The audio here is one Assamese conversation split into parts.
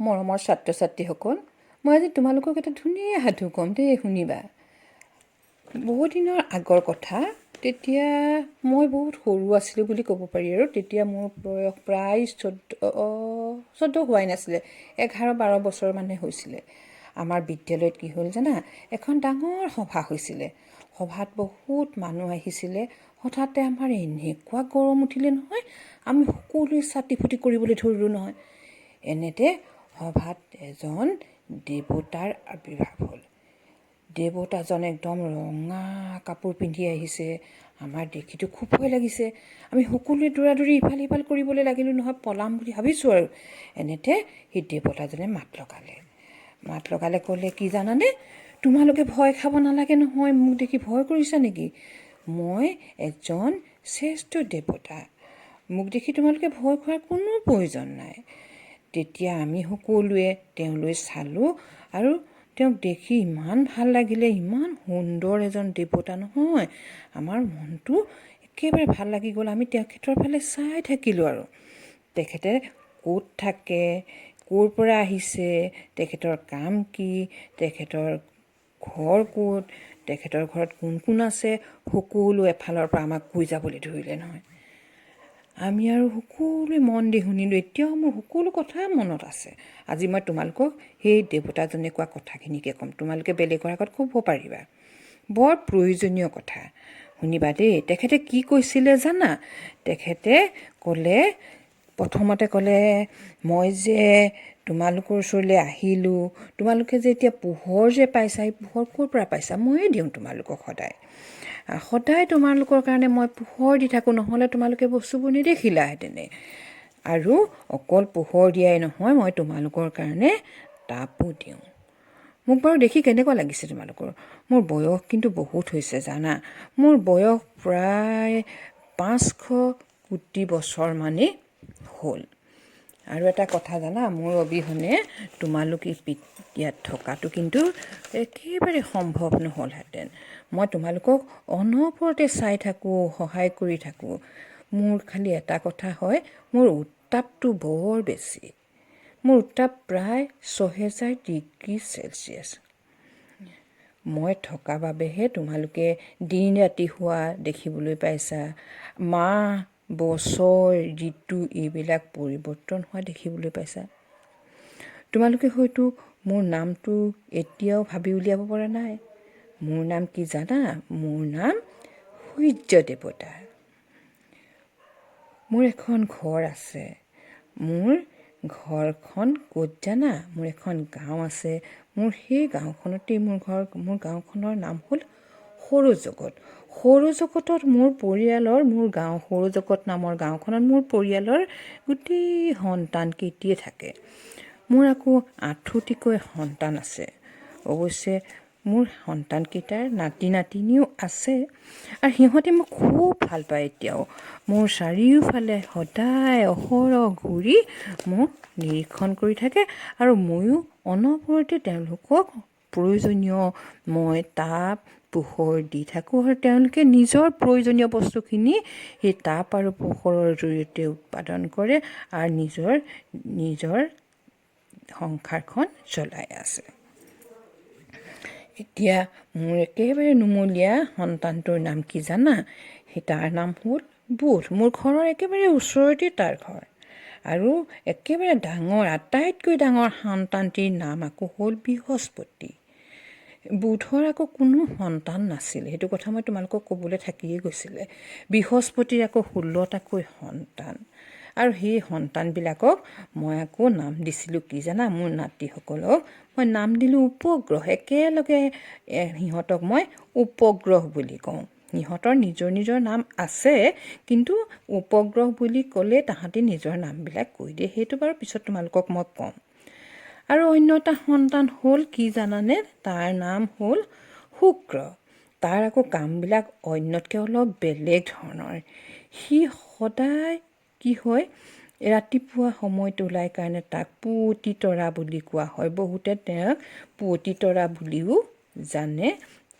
মৰমৰ ছাত্ৰ ছাত্ৰীসকল, মই আজি তোমালোকক এটা ধুনীয়া সাধু ক'ম দেই, শুনিবা। বহুত দিনৰ আগৰ কথা। তেতিয়া মই বহুত সৰু আছিলোঁ বুলি ক'ব পাৰি আৰু। তেতিয়া মোৰ বয়স প্ৰায় 14 হোৱাই নাছিলে, 11-12 বছৰ মানে হৈছিলে। আমাৰ বিদ্যালয়ত কি হ'ল জানা, এখন ডাঙৰ সভা হৈছিলে। সভাত বহুত মানুহ আহিছিলে। হঠাতে আমাৰ এনেকুৱা গৰম উঠিলে নহয়, আমি সকলোৱে চাতি ফুটি কৰিবলৈ ধৰিলোঁ নহয়। এনেতে সভাত এজন দেৱতাৰ আৱিৰ্ভাৱ হ'ল। দেৱতাজন একদম ৰঙা কাপোৰ পিন্ধি আহিছে। আমাৰ দেখিতো খুব ভয় লাগিছে। আমি সকলোৱে দৌৰা-দৌৰি ইফাল সিফাল কৰিবলৈ লাগিলোঁ নহয়, পলাম বুলি ভাবিছোঁ আৰু। এনেতে সেই দেৱতাজনে মাত লগালে, ক'লে কি জানানে, তোমালোকে ভয় খাব নালাগে নহয়, মোক দেখি ভয় কৰিছা নেকি? মই এজন শ্ৰেষ্ঠ দেৱতা, মোক দেখি তোমালোকে ভয় খোৱাৰ কোনো প্ৰয়োজন নাই। তেতিয়া আমি সকলোৱে তেওঁলৈ চালোঁ আৰু তেওঁক দেখি ইমান ভাল লাগিলে, ইমান সুন্দৰ এজন দেৱতা নহয়। আমাৰ মনটো একেবাৰে ভাল লাগি গ'ল। আমি তেখেতৰ ফালে চাই থাকিলোঁ আৰু। তেখেতে ক'ত থাকে, ক'ৰ পৰা আহিছে, তেখেতৰ কাম কি, তেখেতৰ ঘৰ ক'ত, তেখেতৰ ঘৰত কোন কোন আছে, সকলো এফালৰ পৰা আমাক কৈ যাবলৈ ধৰিলে নহয়। আমি আৰু সকলোৱে মন দি শুনিলোঁ। এতিয়াও মোৰ সকলো কথা মনত আছে। আজি মই তোমালোকক সেই দেৱতাজনে কোৱা কথাখিনিকে ক'ম, তোমালোকে বেলেগৰ আগত ক'ব পাৰিবা। বৰ প্ৰয়োজনীয় কথা, শুনিবা দেই। তেখেতে কি কৈছিলে জানা? তেখেতে প্ৰথমতে ক'লে, মই যে তোমালোকৰ ওচৰলৈ আহিলোঁ, তোমালোকে যে এতিয়া পোহৰ যে পাইছা, এই পোহৰ ক'ৰ পৰা পাইছা? ময়ে দিওঁ তোমালোকক সদায় তোমালোকৰ কাৰণে মই পোহৰ দি থাকোঁ, নহ'লে তোমালোকে বস্তুবোৰ নেদেখিলাহেঁতেনে। আৰু অকল পোহৰ দিয়াই নহয়, মই তোমালোকৰ কাৰণে তাপো দিওঁ। মোক বাৰু দেখি কেনেকুৱা লাগিছে তোমালোকৰ? মোৰ বয়স কিন্তু বহুত হৈছে জানা। মোৰ বয়স প্ৰায় 500 কোটি বছৰ মানেই হ'ল। আৰু এটা কথা জানা, মোৰ অবিহনে তোমালোক ইয়াত থকাটো কিন্তু একেবাৰে সম্ভৱ নহ'লহেঁতেন। মই তোমালোকক অনবৰতে চাই থাকোঁ, সহায় কৰি থাকোঁ। মোৰ খালি এটা কথা হয়, মোৰ উত্তাপটো বৰ বেছি। মোৰ উত্তাপ প্ৰায় 6000 ডিগ্ৰী চেলচিয়াছ। মই থকা বাবেহে তোমালোকে দিন ৰাতি হোৱা দেখিবলৈ পাইছা, মাহ, বছৰ, ঋতু এইবিলাক পৰিৱৰ্তন হোৱা দেখিবলৈ পাইছা। তোমালোকে হয়তো মোৰ নামটো এতিয়াও ভাবি উলিয়াব পৰা নাই। মোৰ নাম কি জানা? মোৰ নাম সূৰ্য দেৱতা। মোৰ এখন ঘৰ আছে। মোৰ ঘৰখন ক'ত জানা? মোৰ এখন গাঁও আছে। মোৰ সেই গাঁওখনতেই মোৰ ঘৰ। মোৰ গাঁওখনৰ নাম হ'ল সৌৰজগত। সৌৰজগতত মোৰ পৰিয়ালৰ, মোৰ গাঁও সৌৰজগত নামৰ গাঁওখনত মোৰ পৰিয়ালৰ গোটেই সন্তানকেইটিয়ে থাকে। মোৰ আকৌ 8টিকৈ সন্তান আছে। অৱশ্যে মোৰ সন্তানকেইটাৰ নাতি নাতিনীও আছে, আৰু সিহঁতে মোক খুব ভাল পায় এতিয়াও। মোৰ চাৰিওফালে সদায় অহৰহ ঘূৰি মোক নিৰীক্ষণ কৰি থাকে, আৰু ময়ো অনবৰতে তেওঁলোকক প্ৰয়োজনীয় মই তাপ, পোহৰ দি থাকোঁ, আৰু তেওঁলোকে নিজৰ প্ৰয়োজনীয় বস্তুখিনি সেই তাপ আৰু পোহৰৰ জৰিয়তে উৎপাদন কৰে আৰু নিজৰ সংসাৰখন চলাই আছে। এতিয়া মোৰ একেবাৰে নুমলীয়া সন্তানটোৰ নাম কি জানা? তাৰ নাম হ'ল বুধ। মোৰ ঘৰৰ একেবাৰে ওচৰতে তাৰ ঘৰ। আৰু একেবাৰে ডাঙৰ, আটাইতকৈ ডাঙৰ সন্তানটিৰ নাম আকৌ হ'ল বৃহস্পতি। বুধৰ আকৌ কোনো সন্তান নাছিল, সেইটো কথা মই তোমালোকক ক'বলৈ থাকিয়ে গৈছিলে। বৃহস্পতিৰ আকৌ 16টাকৈ সন্তান, আৰু সেই সন্তানবিলাকক মই আকৌ নাম দিছিলোঁ কি জানা? মোৰ নাতিসকলক মই নাম দিলোঁ উপগ্ৰহ। একেলগে সিহঁতক মই উপগ্ৰহ বুলি কওঁ। সিহঁতৰ নিজৰ নিজৰ নাম আছে, কিন্তু উপগ্ৰহ বুলি ক'লে তাহাঁতি নিজৰ নামবিলাক কৈ দিয়ে। সেইটো বাৰু পিছত তোমালোকক মই ক'ম। আৰু অন্য এটা সন্তান হ'ল কি জানানে? তাৰ নাম হ'ল শুক্ৰ। তাৰ আকৌ কামবিলাক অন্যতকৈ অলপ বেলেগ ধৰণৰ। সি সদায় কি হয়, ৰাতিপুৱা সময়ত ওলাই কাৰণে তাক পুৱতি তৰা বুলি কোৱা হয়। বহুতে তেওঁক পুৱতি তৰা বুলিও জানে।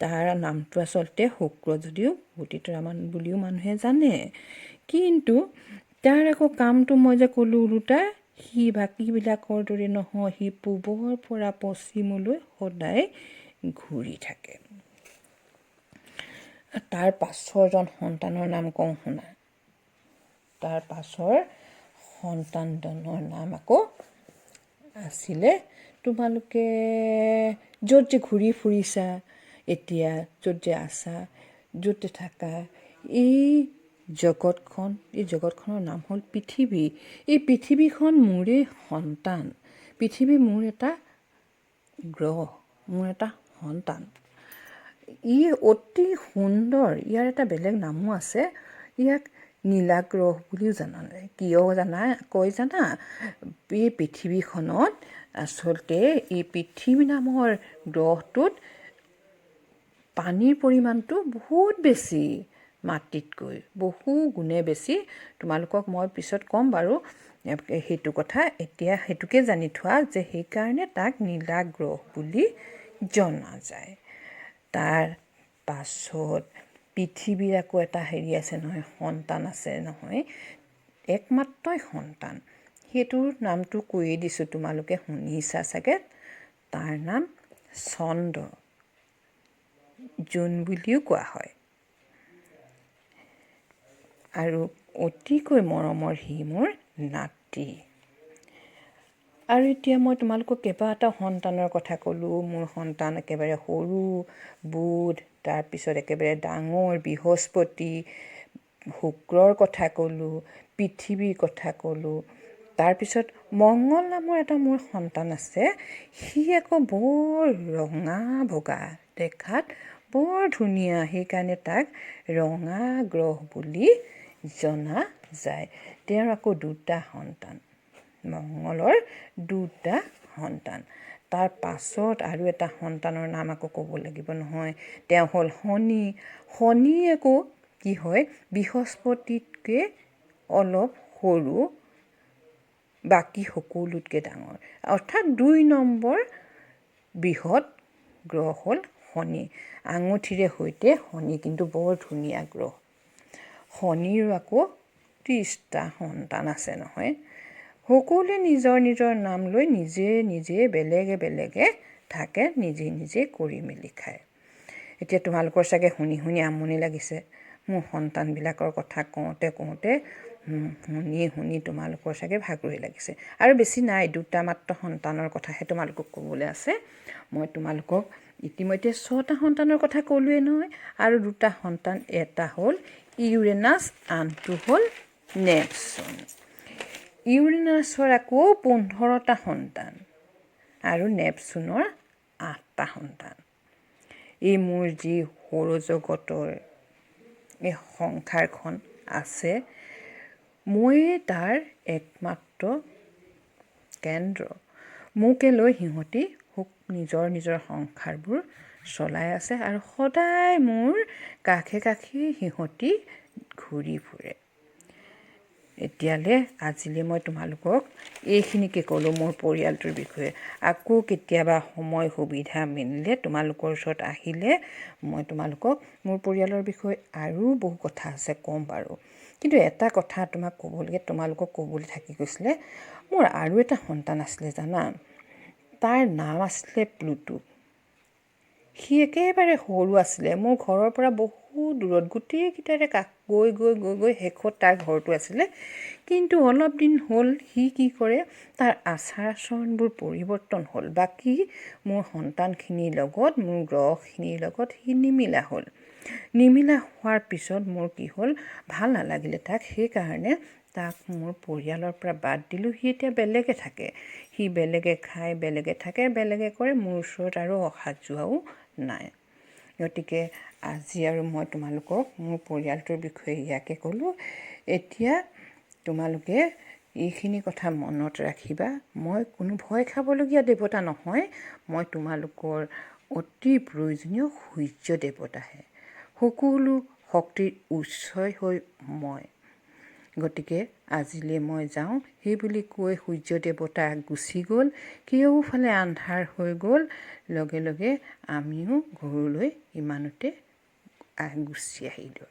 তাৰ নামটো আচলতে শুক্ৰ, যদিও পুৱতি তৰা বুলিও মানুহে জানে। কিন্তু তাৰ আকৌ কামটো মই যে ক'লোঁ ওলোটা, সি বাকীবিলাকৰ দৰে নহয়, সি পূবৰ পৰা পশ্চিমলৈ সদায় ঘূৰি থাকে। তাৰ পাছৰজন সন্তানৰ নাম কওঁ শুনা। তাৰ পাছৰ সন্তানজনৰ নাম আকৌ আছিলে, তোমালোকে য'ত যে ঘূৰি ফুৰিছা এতিয়া, য'ত যে আছা, য'তে থাকা, এই জগতখনৰ নাম হ'ল পৃথিৱী। এই পৃথিৱীখন মোৰে সন্তান। পৃথিৱী মোৰ এটা গ্ৰহ, মোৰ এটা সন্তান। ই অতি সুন্দৰ। ইয়াৰ এটা বেলেগ নামো আছে, ইয়াক নীলাগ্ৰহ বুলিও জানা যায়। কিয় কয় জানা? এই পৃথিৱীখনত আচলতে এই পৃথিৱী নামৰ গ্ৰহটোত পানীৰ পৰিমাণটো বহুত বেছি, মাটিতকৈ বহু গুণে বেছি। তোমালোকক মই পিছত ক'ম বাৰু সেইটো কথা। এতিয়া সেইটোকে জানি থোৱা যে সেইকাৰণে তাক নীলাগ্ৰহ বুলি জনা যায়। তাৰ পাছত পৃথিৱীৰ আকৌ এটা আছে নহয়, সন্তান আছে নহয়, একমাত্ৰই সন্তান। সেইটোৰ নামটো কৈয়ে দিছোঁ, তোমালোকে শুনিছা চাগে। তাৰ নাম চন্দ্ৰ, জোন বুলিও কোৱা হয়। আৰু অতিকৈ মৰমৰ সি মোৰ নাতি। আৰু এতিয়া মই তোমালোকক কেইবাটাও সন্তানৰ কথা ক'লোঁ। মোৰ সন্তান একেবাৰে সৰু বুধ, তাৰপিছত একেবাৰে ডাঙৰ বৃহস্পতি, শুক্ৰৰ কথা ক'লোঁ, পৃথিৱীৰ কথা ক'লোঁ। তাৰপিছত মংগল নামৰ এটা মোৰ সন্তান আছে। সি আকৌ বৰ ৰঙা বগা, দেখাত বৰ ধুনীয়া, সেইকাৰণে তাক ৰঙা গ্ৰহ বুলি জনা যায়। তেওঁৰ আকৌ দুটা সন্তান, মংগলৰ দুটা সন্তান। তাৰ পাছত আৰু এটা সন্তানৰ নাম আকৌ ক'ব লাগিব নহয়, তেওঁ হ'ল শনি। শনি আকৌ কি হয়, বৃহস্পতিতকৈ অলপ সৰু, বাকী সকলোতকৈ ডাঙৰ, অৰ্থাৎ 2 নম্বৰ বৃহৎ গ্ৰহ হ'ল শনি। আঙুঠিৰে সৈতে শনি কিন্তু বৰ ধুনীয়া গ্ৰহ। শনিৰো আকৌ 30টা সন্তান আছে নহয়। সকলোৱে নিজৰ নিজৰ নাম লৈ নিজে নিজে বেলেগে বেলেগে থাকে, নিজে নিজে কৰি মেলি খায়। এতিয়া তোমালোকৰ চাগে শুনি শুনি আমনি লাগিছে। মোৰ সন্তানবিলাকৰ কথা কওঁতে শুনি তোমালোকৰ চাগে ভাগৰি লাগিছে। আৰু বেছি নাই, 2টা মাত্ৰ সন্তানৰ কথাহে তোমালোকক ক'বলৈ আছে। মই তোমালোকক ইতিমধ্যে 6টা সন্তানৰ কথা ক'লোৱে নহয়। আৰু 2টা সন্তান, এটা হ'ল ইউৰেনাছ, আনটো হ'ল নেপচুন। ইউৰেনাছৰ আকৌ 15টা সন্তান আৰু নেপচুনৰ 8টা সন্তান। এই মোৰ যি সৌৰজগতৰ এই সংসাৰখন আছে, ময়ে তাৰ একমাত্ৰ কেন্দ্ৰ। মোকে লৈ সিহঁতি নিজৰ নিজৰ সংসাৰবোৰ চলাই আছে আৰু সদায় মোৰ কাষে কাষে সিহঁতি ঘূৰি ফুৰে। আজিলৈ মই তোমালোকক এইখিনিকে ক'লোঁ মোৰ পৰিয়ালটোৰ বিষয়ে। আকৌ কেতিয়াবা সময় সুবিধা মিলিলে তোমালোকৰ ওচৰত আহিলে মই তোমালোকক মোৰ পৰিয়ালৰ বিষয়ে আৰু বহু কথা আছে ক'ম বাৰু। কিন্তু এটা কথা তোমালোকক ক'বলৈ থাকি গৈছিলে, মোৰ আৰু এটা সন্তান আছিলে জানা। তাৰ নাম আছিলে প্লুটো। সি একেবাৰে সৰু আছিলে, মোৰ ঘৰৰ পৰা বহু দূৰত, গোটেইকেইটাৰে গৈ গৈ গৈ গৈ শেষত তাৰ ঘৰটো আছিলে। কিন্তু অলপ দিন হ'ল সি কি কৰে, তাৰ আচাৰ আচৰণবোৰ পৰিৱৰ্তন হ'ল। বাকী মোৰ সন্তানখিনিৰ লগত, মোৰ গ্ৰহখিনিৰ লগত সি নিমিলা হ'ল। নিমিলা হোৱাৰ পিছত মোৰ কি হ'ল, ভাল নালাগিলে তাক। সেইকাৰণে তাক মোৰ পৰিয়ালৰ পৰা বাদ দিলোঁ। সি এতিয়া বেলেগে থাকে, সি বেলেগে খায়, বেলেগে থাকে, বেলেগে কৰে। মোৰ ওচৰত আৰু অহা যোৱাও নাই। গতিকে আজি আৰু মই তোমালোকক মোৰ পৰিয়ালটোৰ বিষয়ে ইয়াকে ক'লোঁ। এতিয়া তোমালোকে এইখিনি কথা মনত ৰাখিবা। মই কোনো ভয় খাবলগীয়া দেৱতা নহয়, মই তোমালোকৰ অতি প্ৰয়োজনীয় সূৰ্য দেৱতাহে। সকলো শক্তিৰ উৎসই হৈ মই। গতিকে আজিলৈ মই যাওঁ, সেই বুলি কৈ সূৰ্য দেৱতা গুচি গ'ল। কেওফালে আন্ধাৰ হৈ গ'ল। লগে লগে আমিও ঘৰলৈ ইমানতে গুচি আহিলোঁ।